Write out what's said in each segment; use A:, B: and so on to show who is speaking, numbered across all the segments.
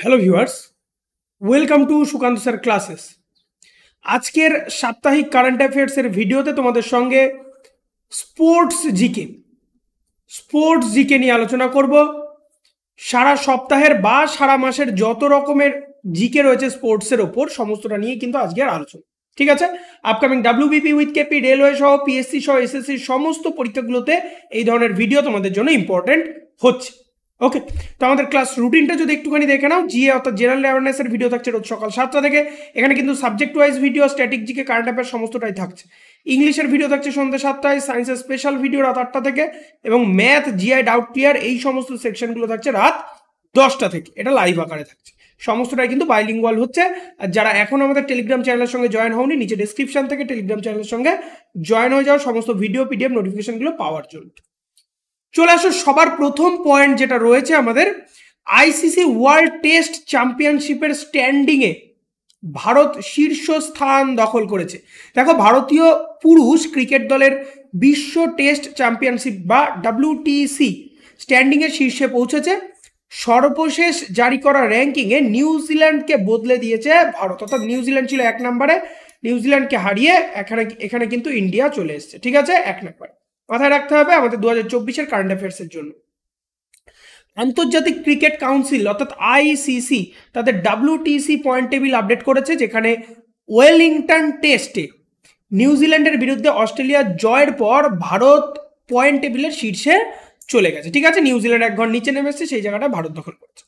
A: Hello viewers, welcome to Sukanta sir classes. আজকের সাপ্তাহিক current অ্যাফেয়ার্সের ভিডিওতে তোমাদের সঙ্গে স্পোর্টস জিকে নিয়ে আলোচনা করব। সারা সপ্তাহের বা সারা মাসের যত রকমের জিকে রয়েছে স্পোর্টসের ওপর সমস্তটা নিয়ে কিন্তু আজকের আলোচনা, ঠিক আছে? Upcoming WBP with KP, railway সহ পিএসসি সহ এসএসসি সমস্ত পরীক্ষাগুলোতে এই ধরনের ভিডিও তোমাদের জন্য ইম্পর্টেন্ট হচ্ছে। ওকে, তো আমাদের ক্লাস রুটিনটা যদি একটুখানি দেখে নাও, জিএ অর্থাৎ জেনারেল অ্যাওয়ারনেসের ভিডিও থাকছে রোজ সকাল 7টা থেকে। এখানে কিন্তু subject wise video, static GK, current affair সমস্তটাই থাকছে। ইংলিশের ভিডিও থাকছে সন্ধ্যা 7টায়, সায়েন্সের স্পেশাল ভিডিও রাত 8টা থেকে, এবং ম্যাথ, জিআই, ডাউট ক্লিয়ার এই সমস্ত সেকশনগুলো থাকছে রাত 10টা থেকে। এটা লাইভ আকারে থাকছে, সমস্তটাই কিন্তু বাইলিঙ্গুয়াল হচ্ছে। আর যারা এখন আমাদের টেলিগ্রাম চ্যানেলের সঙ্গে জয়েন হওনি, নিচে ডেসক্রিপশন থেকে টেলিগ্রাম চ্যানেলের সঙ্গে জয়েন হয়ে যাও সমস্ত ভিডিও পিডিএফ নোটিফিকেশনগুলো পাওয়ার জন্য। চলে আসো সবার প্রথম পয়েন্ট যেটা রয়েছে আমাদের, আইসিসি ওয়ার্ল্ড টেস্ট চ্যাম্পিয়নশিপের স্ট্যান্ডিংয়ে ভারত শীর্ষ স্থান দখল করেছে। দেখো, ভারতীয় পুরুষ ক্রিকেট দলের বিশ্ব টেস্ট চ্যাম্পিয়নশিপ বা WTC স্ট্যান্ডিংয়ের শীর্ষে পৌঁছেছে। সর্বশেষ জারি করা র্যাঙ্কিংয়ে নিউজিল্যান্ডকে বদলে দিয়েছে ভারত, অর্থাৎ নিউজিল্যান্ড ছিল 1 নম্বরে, নিউজিল্যান্ডকে হারিয়ে এখানে কিন্তু ইন্ডিয়া চলে এসছে, ঠিক আছে? 1 নম্বরে মাথায় রাখতে হবে আমাদের 2024-এর কারেন্ট অ্যাফেয়ার্সের জন্য। আন্তর্জাতিক ক্রিকেট কাউন্সিল অর্থাৎ আইসিসি তাদের WTC পয়েন্ট টেবিল আপডেট করেছে, যেখানে ওয়েলিংটন টেস্টে নিউজিল্যান্ডের বিরুদ্ধে অস্ট্রেলিয়ার জয়ের পর ভারত পয়েন্ট টেবিলের শীর্ষে চলে গেছে, ঠিক আছে? নিউজিল্যান্ড 1 ঘর নিচে নেমে এসেছে, সেই জায়গাটা ভারত দখল করছে।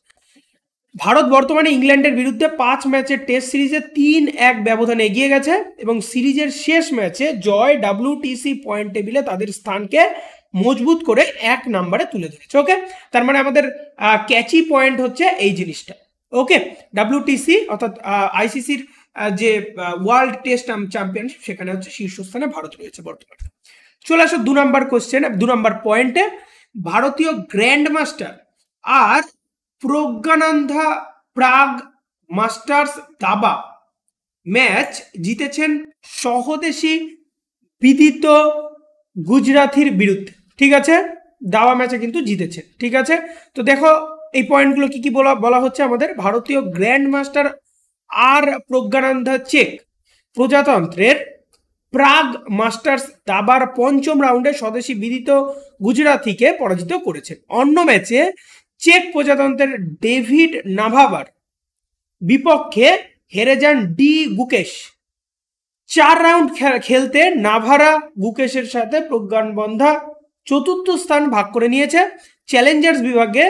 A: ভারত বর্তমানে ইংল্যান্ডের বিরুদ্ধে 5 ম্যাচের টেস্ট সিরিজে 3-1 ব্যবধানে এগিয়ে গেছে, এবং সিরিজের শেষ ম্যাচে জয় WTC পয়েন্ট টেবিলে তাদের স্থানকে মজবুত করে 1 নম্বরে তুলে ধরেছে। ওকে, তার মানে আমাদের ক্যাচি পয়েন্ট হচ্ছে এই জিনিসটা। ওকে, WTC অর্থাৎ আইসিসির যে ওয়ার্ল্ড টেস্ট চ্যাম্পিয়নশিপ, সেখানে হচ্ছে শীর্ষস্থানে ভারত রয়েছে বর্তমানে। চলে আসো 2 নম্বর কোশ্চেন, 2 নম্বর পয়েন্টে। ভারতীয় গ্র্যান্ড মাস্টার আর প্রজ্ঞানন্দা প্রাগ মাস্টার্স দাবা ম্যাচ জিতেছেন সহদেশী বিদিত গুজরাথির বিরুদ্ধে, ঠিক আছে? দাবা ম্যাচে কিন্তু জিতেছেন, ঠিক আছে? তো দেখো এই পয়েন্টগুলো কি কি বলা হচ্ছে আমাদের। ভারতীয় গ্র্যান্ড মাস্টার আর প্রজ্ঞানন্দা চেক প্রজাতন্ত্রের প্রাগ মাস্টার্স দাবার 5ম রাউন্ডে স্বদেশী বিদিত গুজরাথিকে পরাজিত করেছেন। অন্য ম্যাচে চেক প্রজাতন্ত্রের ডেভিড নাভাবার বিপক্ষে হেরে যান গুকেশ। 4 রাউন্ড খেলতে নাভারা গুকেশের সাথে প্রজ্ঞানবন্ধা 4র্থ স্থান ভাগ করে নিয়েছে। চ্যালেঞ্জার্স বিভাগে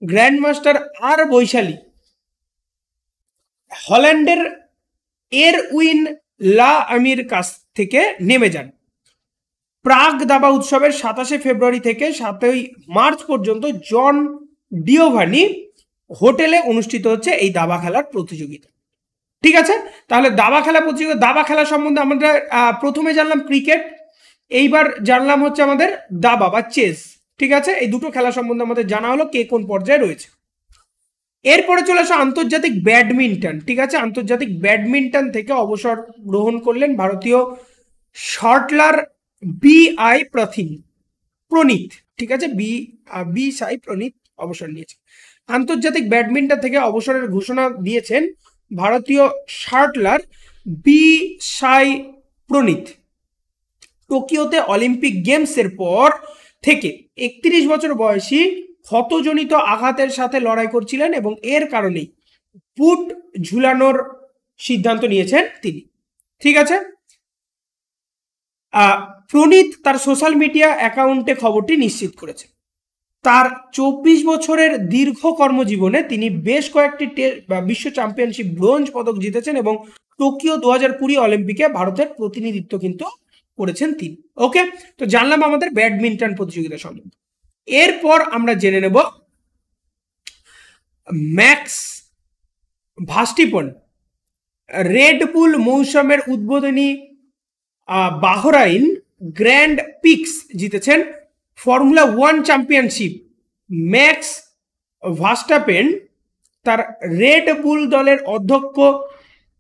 A: গ্র্যান্ড মাস্টার আর বৈশালী হল্যান্ডের এরউইন লা আমির কাছ থেকে নেমে যান। প্রাগ দাবা উৎসবের 27শে ফেব্রুয়ারি থেকে 7ই মার্চ পর্যন্ত জন ডিওভানি হোটেলে অনুষ্ঠিত হচ্ছে এই দাবা খেলার প্রতিযোগিতা, ঠিক আছে? তাহলে দাবা খেলা প্রতিযোগিতা, দাবা খেলা সম্বন্ধে আমরা প্রথমে জানলাম ক্রিকেট, এইবার জানলাম হচ্ছে আমাদের দাবা বা চেস, ঠিক আছে? এই দুটো খেলা সম্বন্ধে আমাদের জানা হলো কে কোন পর্যায়ে রয়েছে। এরপরে চলে আসো আন্তর্জাতিক ব্যাডমিন্টন, ঠিক আছে? আন্তর্জাতিক ব্যাডমিন্টন থেকে অবসর গ্রহণ করলেন ভারতীয় শটলার BI প্রণীত, ঠিক আছে? বি সাই প্রণীত অবসর নিয়েছে। আন্তর্জাতিক ব্যাডমিন্টন থেকে অবসরের ঘোষণা দিয়েছেন ভারতীয় শাটলার সাই প্রণীত। টোকিওতে অলিম্পিক গেমসের পর থেকে 31 বছর বয়সী ক্ষতজনিত আঘাতের সাথে লড়াই করছিলেন, এবং এর কারণেই বুট ঝুলানোর সিদ্ধান্ত নিয়েছেন তিনি, ঠিক আছে? প্রণীত তার সোশ্যাল মিডিয়া অ্যাকাউন্টে খবরটি নিশ্চিত করেছে। তার 24 বছরের দীর্ঘ কর্মজীবনে তিনি বেশ কয়েকটি বিশ্ব চ্যাম্পিয়নশিপ ব্রোঞ্জ পদক জিতেছেন, এবং টোকিও 2020 অলিম্পিকে ভারতের প্রতিনিধিত্ব কিন্তু করেছেন তিনি। ওকে, তো জানলাম আমাদের ব্যাডমিন্টন প্রতিযোগিতা সম্বন্ধে। এরপর আমরা জেনে নেব ম্যাক্স ভার্স্টাপেন রেড বুল মৌসুমের উদ্বোধনী বাহরাইন গ্র্যান্ড পিক্স জিতেছেন। ফর্মুলা 1 চ্যাম্পিয়নশিপ ম্যাক্স ভার্স্টাপেন তার রেড বুল দলের অধ্যক্ষ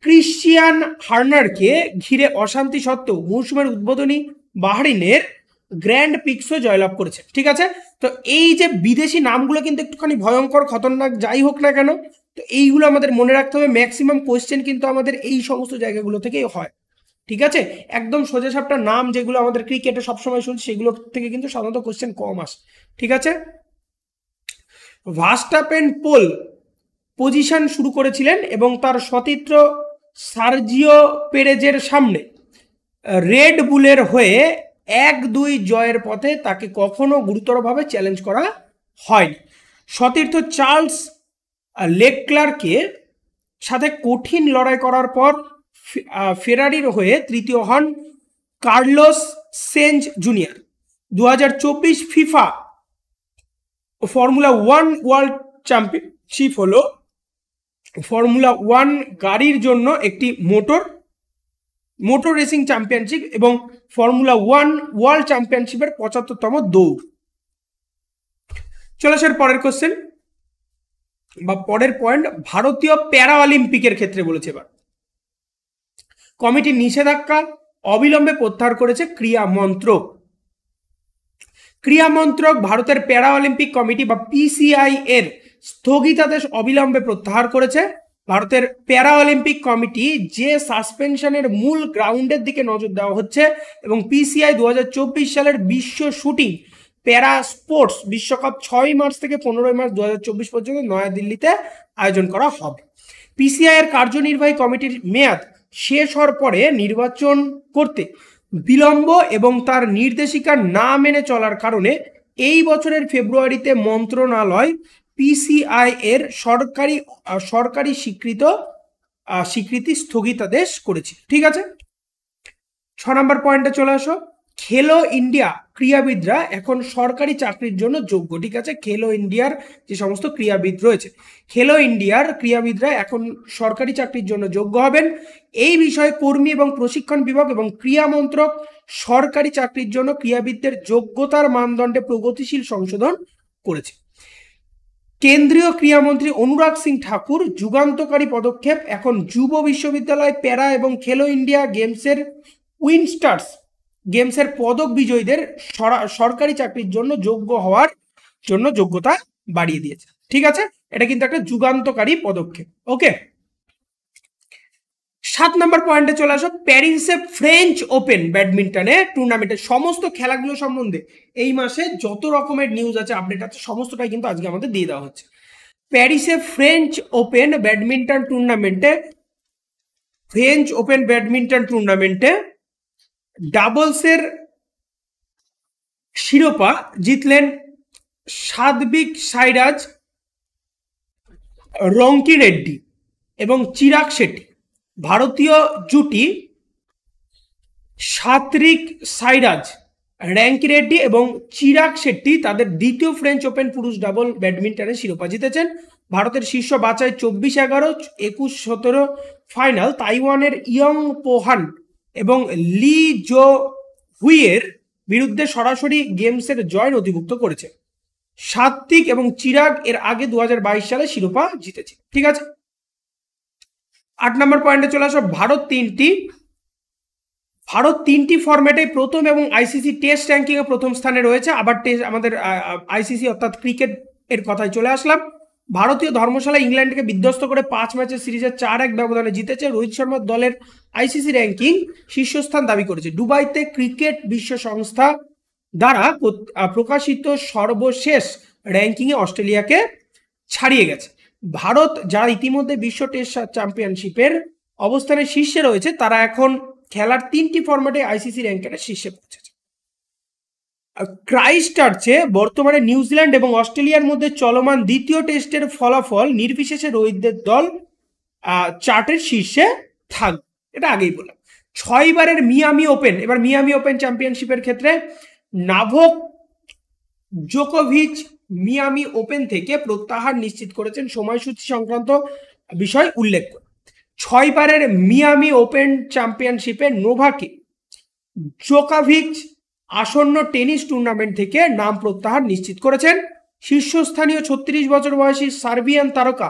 A: ক্রিশ্চিয়ান হার্নারকে ঘিরে অশান্তি সত্ত্বেও মৌসুমের উদ্বোধনী বাহরাইনের গ্র্যান্ড পিক্সও জয়লাভ করেছে, ঠিক আছে? তো এই যে বিদেশি নামগুলো কিন্তু একটুখানি ভয়ঙ্কর খতরনাক, যাই হোক না কেন, তো এইগুলো আমাদের মনে রাখতে হবে। ম্যাক্সিমাম কোয়েশ্চেন কিন্তু আমাদের এই সমস্ত জায়গাগুলো থেকেই হয়, ঠিক আছে। একদম সোজা সাপটা নাম যেগুলো আমাদের ক্রিকেটে সবসময় শুনছি সেগুলো থেকে কিন্তু সাধারণত কোয়েশ্চেন কম আসে, ঠিক আছে। ভার্স্টাপেন পোল পজিশন শুরু করেছিলেন এবং তার সতীর্থ সার্জিও পেরেজের সামনে রেড বুলের হয়ে 1-2 জয়ের পথে তাকে কখনো গুরুতরভাবে চ্যালেঞ্জ করা হয়নি। সতীর্থ চার্লস লেকক্লার্কে সাথে কঠিন লড়াই করার পর ফেরারির হয়ে তৃতীয় হন Carlos Sainz junior. 2024 FIFA formula 1 world championship হলো ফর্মুলা 1 গাড়ির জন্য একটি মোটর রেসিং চ্যাম্পিয়নশিপ এবং ফর্মুলা 1 ওয়ার্ল্ড চ্যাম্পিয়নশিপের 75তম দৌড়। চলে আসার পরের কোশ্চেন বা পরের পয়েন্ট, ভারতীয় প্যারা অলিম্পিকের ক্ষেত্রে বলেছে এবার কমিটির নিষেধাজ্ঞা অবিলম্বে প্রত্যাহার করেছে ক্রীড়া মন্ত্রক ভারতের প্যারা অলিম্পিক কমিটি বা পিসিআই এর স্থগিতাদেশ অবিলম্বে প্রত্যাহার করেছে। ভারতের প্যারা অলিম্পিক কমিটি যে সাসপেনশনের মূল গ্রাউন্ডের দিকে নজর দেওয়া হচ্ছে এবং পিসিআই 2024 সালের বিশ্ব শুটিং প্যারা স্পোর্টস বিশ্বকাপ 6 মার্চ থেকে 15 মার্চ 2024 পর্যন্ত নয়াদিল্লিতে আয়োজন করা হবে। পিসিআই এর কার্যনির্বাহী কমিটির মেয়াদ শেষ হওয়ার পরে নির্বাচন করতে বিলম্ব এবং তার নির্দেশিকা না মেনে চলার কারণে এই বছরের ফেব্রুয়ারিতে মন্ত্রণালয় পিসিআই এর সরকারি স্বীকৃতি স্থগিতাদেশ করেছে, ঠিক আছে। 6 নম্বর পয়েন্টে চলে আসো, খেলো ইন্ডিয়া ক্রীড়াবিদরা এখন সরকারি চাকরির জন্য যোগ্য, ঠিক আছে। খেলো ইন্ডিয়ার যে সমস্ত ক্রীড়াবিদ রয়েছে, খেলো ইন্ডিয়ার ক্রীড়াবিদরা এখন সরকারি চাকরির জন্য যোগ্য হবেন। এই বিষয়ে কর্মী এবং প্রশিক্ষণ বিভাগ এবং ক্রীড়া মন্ত্রক সরকারি চাকরির জন্য ক্রীড়াবিদদের যোগ্যতার মানদণ্ডে প্রগতিশীল সংশোধন করেছে। কেন্দ্রীয় ক্রীড়ামন্ত্রী অনুরাগ সিং ঠাকুর যুগান্তকারী পদক্ষেপ, এখন যুব বিশ্ববিদ্যালয় প্যারা এবং খেলো ইন্ডিয়া গেমসের পদক বিজয়ীদের সরকারি চাকরির জন্য যোগ্য হওয়ার জন্য যোগ্যতা বাড়িয়ে দিয়েছে, ঠিক আছে। এটা কিন্তু একটা যুগান্তকারী পদক্ষেপ, ওকে। 7 নম্বর পয়েন্টে চলে আসো, প্যারিসে ফ্রেঞ্চ ওপেন ব্যাডমিন্টনে টুর্নামেন্টের সমস্ত খেলাগুলো সম্বন্ধে এই মাসে যত রকমের নিউজ আছে, আপডেট আছে, সমস্তটাই কিন্তু আজকে আমাদের দিয়ে দেওয়া হচ্ছে। প্যারিসে ফ্রেঞ্চ ওপেন ব্যাডমিন্টন টুর্নামেন্টে ডাবলসের শিরোপা জিতলেন সাত্বিক সাইরাজ রঙ্কি রেড্ডি এবং চিরাগ শেট্টি। ভারতীয় জুটি সাত্বিক সাইরাজ রঙ্কি রেড্ডি এবং চিরাগ শেট্টি তাদের দ্বিতীয় ফ্রেঞ্চ ওপেন পুরুষ ডাবল ব্যাডমিন্টনে শিরোপা জিতেছেন। ভারতের শীর্ষ বাছাই 24-11, 21-17 ফাইনাল তাইওয়ানের ইয়ং পোহান এবং লি জো হুইয়ের বিরুদ্ধে সরাসরি গেমসের জয় নথিভুক্ত করেছে। সাত্বিক এবং চিরাগ এর আগে 2022 সালে শিরোপা জিতেছে, ঠিক আছে। 8 নম্বর পয়েন্টে চলে আসো, ভারত তিনটি ফরম্যাটে প্রথম এবং আইসিসি টেস্ট র্যাঙ্কিং এ প্রথম স্থানে রয়েছে। আবার আমাদের আইসিসি অর্থাৎ ক্রিকেট এর কথায় চলে আসলাম। ভারতীয় ধর্মশালা ইংল্যান্ডকে বিধ্বস্ত করে 5 ম্যাচের সিরিজে 4-1 ব্যবধানে জিতেছে। রোহিত শর্মার দলের আইসিসি র্যাঙ্কিং শীর্ষস্থান দাবি করেছে। দুবাইতে ক্রিকেট বিশ্ব সংস্থা দ্বারা প্রকাশিত সর্বশেষ র্যাঙ্কিংয়ে অস্ট্রেলিয়াকে ছাড়িয়ে গেছে। ভারত যারা ইতিমধ্যে বিশ্ব টেস্ট চ্যাম্পিয়নশিপের অবস্থানে শীর্ষে রয়েছে, তারা এখন খেলার 3টি ফরম্যাটে আইসিসি র্যাঙ্কিংয়ে শীর্ষে পৌঁছেছে। ক্রাইস্টচার্চে বর্তমানে নিউজিল্যান্ড এবং অস্ট্রেলিয়ার মধ্যে চলমান দ্বিতীয় টেস্টের ফলাফল নির্বিশেষে রোহিতদের দল চার্টের শীর্ষে থাকবে, এটা আগেই বললাম। 6 বারের মিয়ামি ওপেন, এবার মিয়ামি ওপেন চ্যাম্পিয়নশিপের ক্ষেত্রে নোভাক জোকোভিচ মিয়ামি ওপেন থেকে প্রত্যাহার নিশ্চিত করেছেন, সময়সূচি সংক্রান্ত বিষয় উল্লেখ করে। 6 বারের মিয়ামি ওপেন চ্যাম্পিয়নশিপে নোভাক জোকোভিচ আসন্ন টেনিস টুর্নামেন্ট থেকে নাম প্রত্যাহার নিশ্চিত করেছেন। শীর্ষস্থানীয় 36 বছর বয়সী সার্বিয়ান তারকা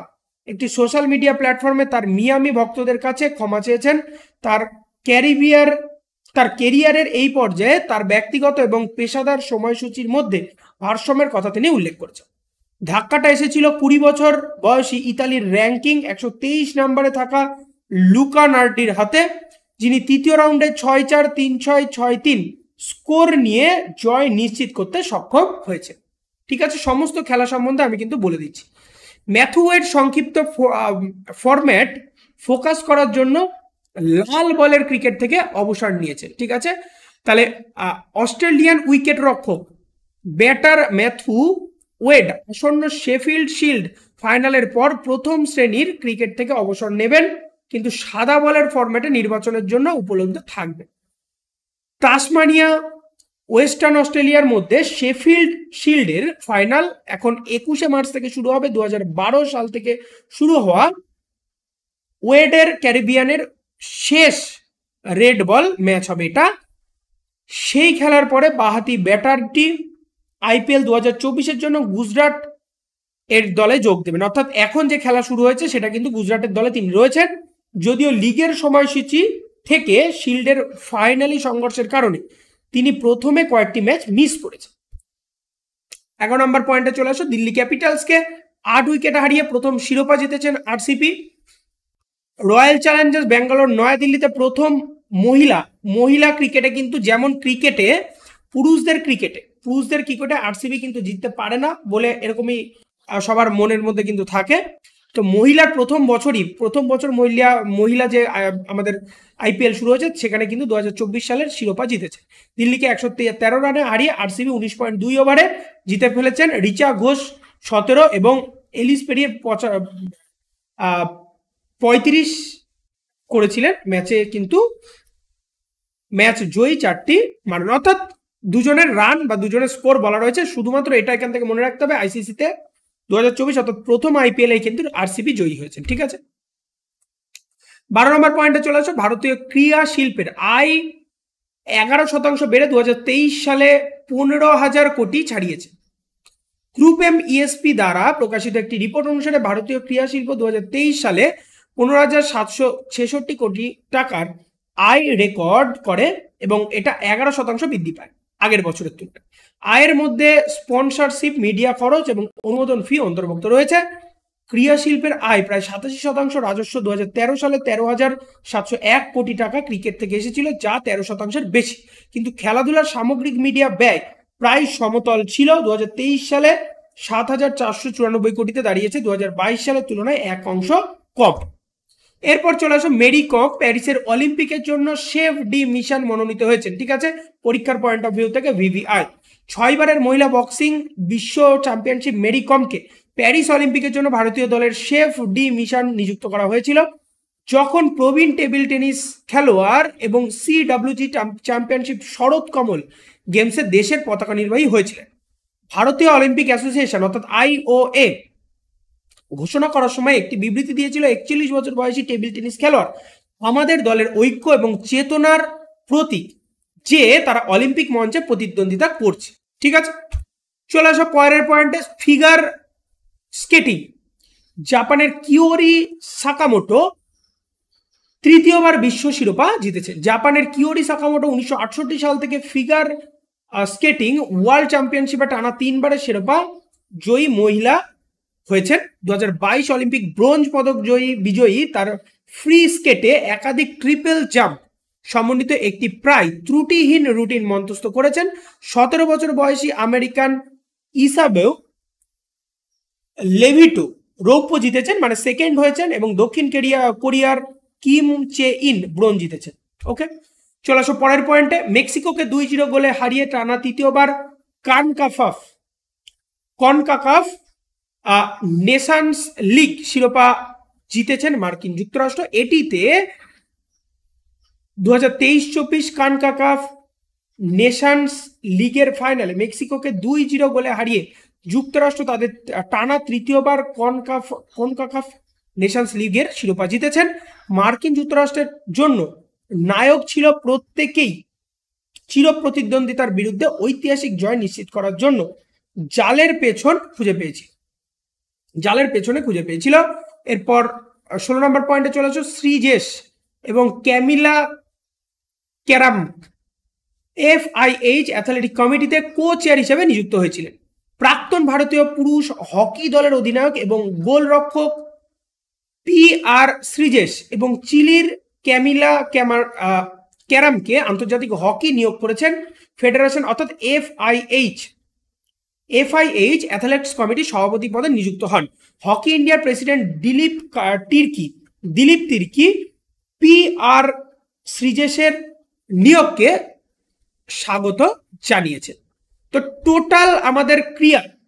A: একটি সোশ্যাল মিডিয়া প্ল্যাটফর্মে তার মিয়ামি ভক্তদের কাছে ক্ষমা চেয়েছেন। তার ক্যারিয়ারের এই পর্যায়ে তার ব্যক্তিগত এবং পেশাদার সময়সূচির মধ্যে ভারসাম্যের কথা তিনি উল্লেখ করেছেন। ধাক্কাটা এসেছিল 20 বছর বয়সী ইতালির র্যাঙ্কিং 123 নম্বরে থাকা লুকা নার্ডির হাতে, যিনি তৃতীয় রাউন্ডে 6-4, 3-6, 6-3 স্কোর নিয়ে জয় নিশ্চিত করতে সক্ষম হয়েছে। ঠিক আছে, সমস্ত খেলা সম্বন্ধে আমি কিন্তু বলে দিচ্ছি। ম্যাথু ওয়েড সংক্ষিপ্ত ফরম্যাট ফোকাস করার জন্য লাল বলের ক্রিকেট থেকে অবসর নিয়েছে। ঠিক আছে, তাহলে অস্ট্রেলিয়ান উইকেট রক্ষক ব্যাটার ম্যাথু ওয়েড আসন্ন শেফিল্ড শিল্ড ফাইনালের পর প্রথম শ্রেণীর ক্রিকেট থেকে অবসর নেবেন, কিন্তু সাদা বলের ফরম্যাটে নির্বাচনের জন্য উপলব্ধ থাকবে। তাসমানিয়া ওয়েস্টার্ন অস্ট্রেলিয়ার মধ্যে শেফিল্ড শিল্ডের ফাইনাল এখন 21শে মার্চ থেকে শুরু হবে। 2012 সাল থেকে শুরু হওয়া ওয়েডের ক্যারিবিয়ানের শেষ রেড বল ম্যাচ হবে এটা। সেই খেলার পরে বাহাতি ব্যাটারটি IPL 2024-এর জন্য গুজরাট এর দলে যোগ দেবেন। অর্থাৎ এখন যে খেলা শুরু হয়েছে সেটা কিন্তু গুজরাটের দলে তিনি রয়েছেন, যদিও লিগের সময়সূচি থেকে শিল্ডের ফাইনালি সংঘর্ষের কারণে তিনি প্রথমে কয়েকটি ম্যাচ মিস করেছেন। 11 নম্বর পয়েন্টে চলে আসো, দিল্লি ক্যাপিটালসকে 8 উইকেটে হারিয়ে প্রথম শিরোপা জিতেছেন RCB। রয়্যাল চ্যালেঞ্জার্স ব্যাঙ্গালোর নয়াদিল্লিতে প্রথম মহিলা ক্রিকেটে, কিন্তু যেমন ক্রিকেটে পুরুষদের ক্রিকেটে RCB কিন্তু জিততে পারে না বলে এরকমই সবার মনের মধ্যে কিন্তু থাকে। তো মহিলার প্রথম বছর মহিলা যে আমাদের IPL শুরু হয়েছে সেখানে কিন্তু 2024 সালের শিরোপা জিতেছে। দিল্লিকে 113 রানে হারিয়ে RCB 19.2 ওভারে জিতে ফেলেছেন। রিচা ঘোষ 17 এবং এলিস পেরিয়ে 35 করেছিলেন ম্যাচে, কিন্তু ম্যাচ জয়ী 4টি মারেন। অর্থাৎ দুজনের রান বা দুজনের স্কোর বলা রয়েছে, শুধুমাত্র এটা এখান থেকে মনে রাখতে হবে ICC-তে 2024 অর্থাৎ প্রথম IPL কিন্তু RCB জয়ী হয়েছে। ঠিক আছে, 12 নম্বর পয়েন্টে চলে আসো, ভারতীয় ক্রীড়া শিল্পের আয় 11% বেড়ে 2023 সালে 15,000 কোটি ছাড়িয়েছে। গ্রুপ এম ESP দ্বারা প্রকাশিত একটি রিপোর্ট অনুসারে ভারতীয় ক্রীড়া শিল্প 2023 সালে 15,766 কোটি টাকার আয় রেকর্ড করে এবং এটা 11% বৃদ্ধি পায় আগের বছরের তুলনায়। আয়ের মধ্যে স্পন্সরশিপ, মিডিয়া খরচ এবং অনুমোদন ফি অন্তর্ভুক্ত রয়েছে। ক্রীড়া শিল্পের আয় প্রায় 87%। রাজস্ব 2013 সালে 13,701 কোটি টাকা ক্রিকেট থেকে এসেছিল, যা 13%-এর বেশি। কিন্তু খেলাধুলার সামগ্রিক মিডিয়া ব্যয় প্রায় সমতল ছিল। 2023 সালে 7,494 কোটিতে দাঁড়িয়েছে, 2022 সালের তুলনায় 1% কম। এরপর চলে আসো, মেরি কম প্যারিসের অলিম্পিকের জন্য শেফ ডি মিশন মনোনীত হয়েছেন। ঠিক আছে, পরীক্ষার পয়েন্ট অফ ভিউ থেকে VVI 6 বারের মহিলা বক্সিং বিশ্ব চ্যাম্পিয়নশিপ মেরি কমকে প্যারিস অলিম্পিকের জন্য ভারতীয় দলের শেফ ডি মিশন নিযুক্ত করা হয়েছিল, যখন প্রবীণ টেবিল টেনিস খেলোয়াড় এবং CWG চ্যাম্পিয়নশিপ শরৎ কমল গেমসে দেশের পতাকা নির্বাহী হয়েছিলেন। ভারতীয় অলিম্পিক অ্যাসোসিয়েশন অর্থাৎ IOA ঘোষণা করার সময় একটি বিবৃতি দিয়েছিল, 41 বছর বয়সী টেবিল টেনিস খেলোয়াড় আমাদের দলের ঐক্য এবং চেতনার প্রতীক, যে তারা অলিম্পিক মঞ্চে প্রতিদ্বন্দ্বিতা করছে। ঠিক আছে, চলে আসো পরের পয়েন্টে, ফিগার স্কেটিং জাপানের কিওরি সাকামোটো তৃতীয়বার বিশ্ব শিরোপা জিতেছেন। জাপানের কিওরি সাকামোটো 1968 সাল থেকে ফিগার স্কেটিং ওয়ার্ল্ড চ্যাম্পিয়নশিপে টানা 3 বারের শিরোপা জয়ী মহিলা হয়েছেন। 2022 অলিম্পিক ব্রোঞ্জ পদক বিজয়ী তার ফ্রি স্কেটে একাধিক ট্রিপল জাম্প সমন্বিত একটি প্রায় ত্রুটিহীন রুটিন মন্তস্থ করেছেন। 17 বছর বয়সী আমেরিকান ইসাবেল লেভিটো রৌপ্য জিতেছেন, মানে সেকেন্ড হয়েছেন, এবং দক্ষিণ কোরিয়ার কিম চে ইন ব্রোঞ্জ জিতেছেন। ওকে, চলে আসো পরের পয়েন্টে, মেক্সিকোকে 2-0 গোলে হারিয়ে টানা তৃতীয়বার কনকাকাফ নেশনস লিগ শিরোপা জিতেছেন মার্কিন যুক্তরাষ্ট্র। এটিতে 2023-24 কনকাকাফ নেশনস লিগের ফাইনালে মেক্সিকোকে 2-0 গোলে হারিয়ে যুক্তরাষ্ট্র তাদের টানা তৃতীয়বার কনকাকাফ নেশনস লিগের শিরোপা জিতেছেন। মার্কিন যুক্তরাষ্ট্রের জন্য নায়ক ছিল প্রত্যেকেই চির প্রতিদ্বন্দ্বিতার বিরুদ্ধে ঐতিহাসিক জয় নিশ্চিত করার জন্য জালের পেছনে খুঁজে পেয়েছিল। এরপর 16 নম্বর পয়েন্টে চলে আসো, শ্রীজেশ এবং ক্যামিলা ক্যারাম FIH অ্যাথলেটিক কমিটিতে কো চেয়ার হিসেবে নিযুক্ত হয়েছিলেন। প্রাক্তন ভারতীয় পুরুষ হকি দলের অধিনায়ক এবং গোলরক্ষক PR শ্রীজেশ এবং চিলির ক্যামিলা ক্যারামকে আন্তর্জাতিক হকি নিয়োগ করেছেন ফেডারেশন অর্থাৎ FIH অ্যাথলেটিক্স কমিটির সভাপতি পদে নিযুক্ত হন। হকি ইন্ডিয়ার প্রেসিডেন্ট দিলীপ তির্কি PR শ্রীজেশের নিয়োগকে স্বাগত জানিয়েছেন। তো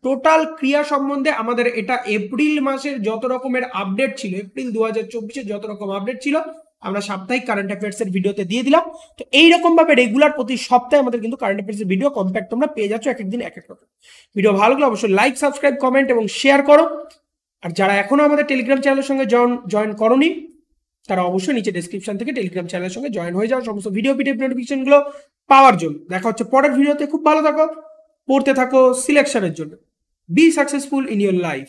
A: টোটাল ক্রিয়া সম্বন্ধে আমাদের এটা এপ্রিল মাসের যত রকমের আপডেট ছিল, এপ্রিল 2024-এর যত রকম আপডেট ছিল আমরা সাপ্তাহিক কারেন্ট অ্যাফেয়ার্স এর ভিডিওতে দিয়ে দিলাম। তো এইরকম ভাবে রেগুলার প্রতি সপ্তাহে আমাদের কিন্তু কারেন্ট অ্যাফেয়ার্স এর ভিডিও কম্প্যাক্ট তোমরা পেয়ে যাচ্ছ এক একদিন এক এক রকম। ভিডিও ভালো লাগলে অবশ্যই লাইক, সাবস্ক্রাইব, কমেন্ট এবং শেয়ার করো। আর যারা এখনো আমাদের টেলিগ্রাম চ্যানেলের সঙ্গে জয়েন করোনি তারা অবশ্যই নিচে ডেসক্রিপশন থেকে টেলিগ্রাম চ্যানেলের সঙ্গে জয়েন হয়ে যাও সমস্ত ভিডিও নোটিফিকেশন গুলো পাওয়ার জন্য। দেখা হচ্ছে পরের ভিডিওতে। খুব ভালো থাকো, পড়তে থাকো সিলেকশনের জন্য। Be successful in your life.